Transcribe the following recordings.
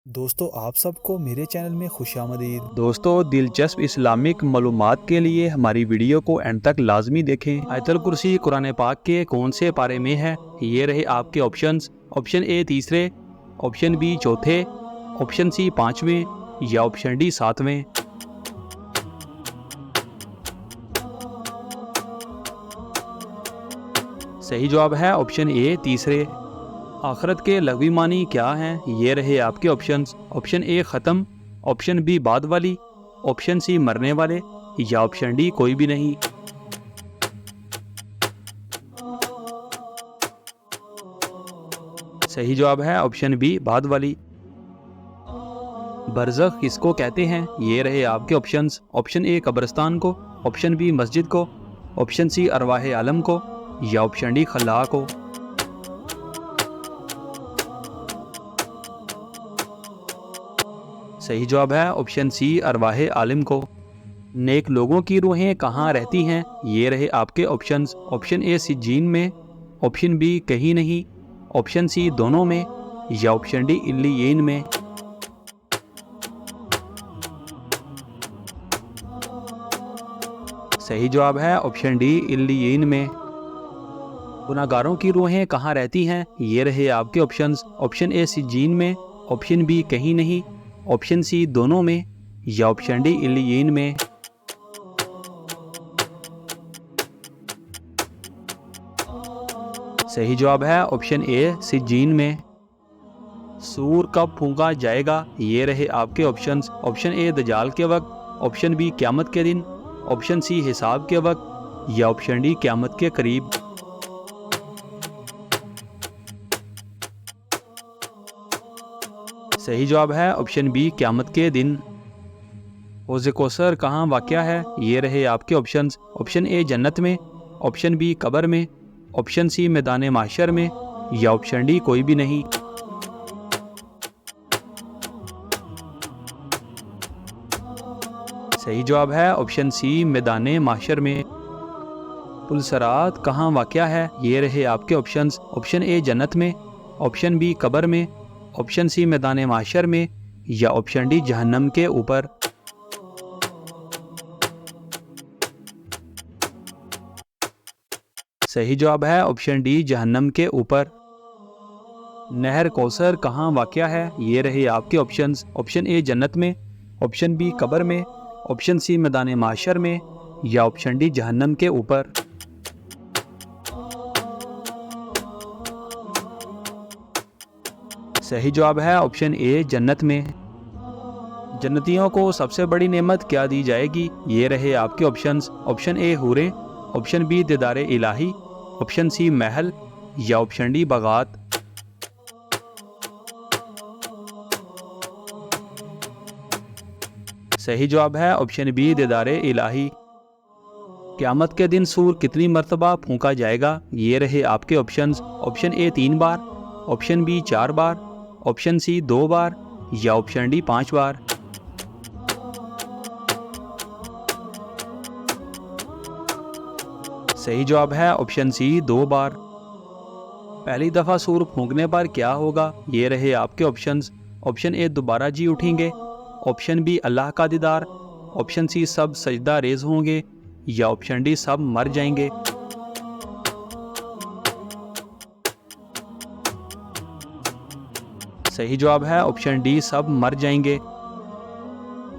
दोस्तों आप सबको मेरे चैनल में खुशामदीद। दोस्तों दिलचस्प इस्लामिक मालूमात के लिए हमारी वीडियो को एंड तक लाजमी देखें। आयतुल कुर्सी कुरान पाक के कौन से पारे में है? ये रहे आपके ऑप्शंस। ऑप्शन ए तीसरे, ऑप्शन बी चौथे, ऑप्शन सी पाँचवें या ऑप्शन डी सातवें। सही जवाब है ऑप्शन ए तीसरे। आखिरत के लग़वी मानी क्या हैं? ये रहे आपके ऑप्शंस। ऑप्शन ए ख़त्म, ऑप्शन बी बाद वाली, ऑप्शन सी मरने वाले या ऑप्शन डी कोई भी नहीं। सही जवाब है ऑप्शन बी बाद वाली। बरज़ख किसको कहते हैं? ये रहे आपके ऑप्शंस। ऑप्शन ए कब्रिस्तान को, ऑप्शन बी मस्जिद को, ऑप्शन सी अरवाह आलम को या ऑप्शन डी खला को। सही जवाब है ऑप्शन सी अरवाह आलिम को। नेक लोगों की रूहें कहाँ रहती हैं? ये रहे आपके ऑप्शंस। ऑप्शन ए सिज्जीन में, ऑप्शन बी कहीं नहीं, ऑप्शन सी दोनों में या ऑप्शन डी इल्लियीन में। सही जवाब है ऑप्शन डी इल्लियीन में। गुनाहगारों की रूहें कहाँ रहती हैं? ये रहे आपके ऑप्शंस। ऑप्शन ए सिज्जीन में, ऑप्शन बी कहीं नहीं, ऑप्शन सी दोनों में या ऑप्शन डी इल्लियीन में। सही जवाब है ऑप्शन ए सिज्जीन में। सूर कब फूंका जाएगा? ये रहे आपके ऑप्शंस। ऑप्शन ए दजाल के वक्त, ऑप्शन बी क़यामत के दिन, ऑप्शन सी हिसाब के वक्त या ऑप्शन डी क़यामत के करीब। सही जवाब है ऑप्शन बी क़यामत के दिन। हौज़ कौसर कहाँ वाक़या है? ये रहे आपके ऑप्शंस। ऑप्शन ए जन्नत में, ऑप्शन बी कब्र में, ऑप्शन सी मैदान माशर में या ऑप्शन डी कोई भी नहीं। सही जवाब है ऑप्शन सी मैदान माशर में। पुलसरात कहाँ वाक़या है? ये रहे आपके ऑप्शंस। ऑप्शन ए जन्नत में, ऑप्शन बी कब्र में, ऑप्शन सी मैदान माशर में या ऑप्शन डी जहन्नम के ऊपर। सही जवाब है ऑप्शन डी जहन्नम के ऊपर। नहर कौसर कहाँ वाक़या है? ये रहे आपके ऑप्शंस। ऑप्शन ए जन्नत में, ऑप्शन बी कब्र में, ऑप्शन सी मैदान माशर में या ऑप्शन डी जहन्नम के ऊपर। सही जवाब है ऑप्शन ए जन्नत में। जन्नतियों को सबसे बड़ी नेमत क्या दी जाएगी? ये रहे आपके ऑप्शंस। ऑप्शन ए हूरें, ऑप्शन बी दीदारे इलाही, ऑप्शन सी महल या ऑप्शन डी बगात। सही जवाब है ऑप्शन बी दीदारे इलाही। क़यामत के दिन सूर कितनी मरतबा फूंका जाएगा? ये रहे आपके ऑप्शंस। ऑप्शन ए 3 बार, ऑप्शन बी 4 बार, ऑप्शन सी 2 बार या ऑप्शन डी 5 बार। सही जवाब है ऑप्शन सी 2 बार। पहली दफ़ा सूर फूंकने पर क्या होगा? ये रहे आपके ऑप्शंस। ऑप्शन ए दोबारा जी उठेंगे, ऑप्शन बी अल्लाह का दीदार, ऑप्शन सी सब सजदा रेज होंगे या ऑप्शन डी सब मर जाएंगे। सही जवाब है ऑप्शन डी सब मर जाएंगे।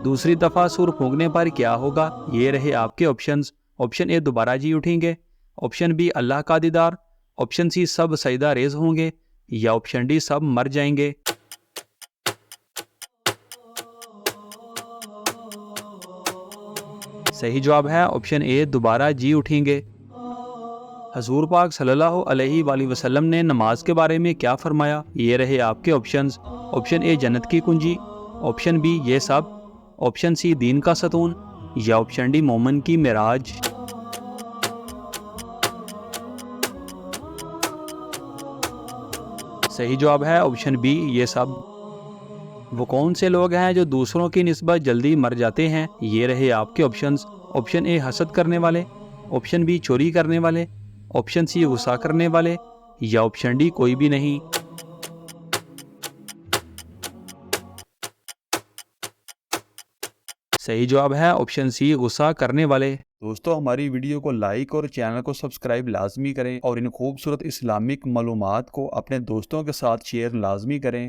दूसरी दफ़ा सूर फूंकने पर क्या होगा? ये रहे आपके ऑप्शंस। ऑप्शन ए दोबारा जी उठेंगे, ऑप्शन बी अल्लाह का दीदार, ऑप्शन सी सब सजदा रेज होंगे या ऑप्शन डी सब मर जाएंगे। सही जवाब है ऑप्शन ए दोबारा जी उठेंगे। हजूर पाक सल्लल्लाहु अलैहि वसल्लम ने नमाज के बारे में क्या फरमाया? ये रहे आपके ऑप्शंस। ऑप्शन ए जन्नत की कुंजी, ऑप्शन बी ये सब, ऑप्शन सी दीन का सतून या ऑप्शन डी मोमन की मेराज। सही जवाब है ऑप्शन बी ये सब। वो कौन से लोग हैं जो दूसरों की निस्बत जल्दी मर जाते हैं? ये रहे आपके ऑप्शंस। ऑप्शन ए हसद करने वाले, ऑप्शन बी चोरी करने वाले, ऑप्शन सी गुस्सा करने वाले या ऑप्शन डी कोई भी नहीं। सही जवाब है ऑप्शन सी, गुस्सा करने वाले। दोस्तों, हमारी वीडियो को लाइक और चैनल को सब्सक्राइब लाजमी करें और इन खूबसूरत इस्लामिक मालूमात को अपने दोस्तों के साथ शेयर लाजमी करें।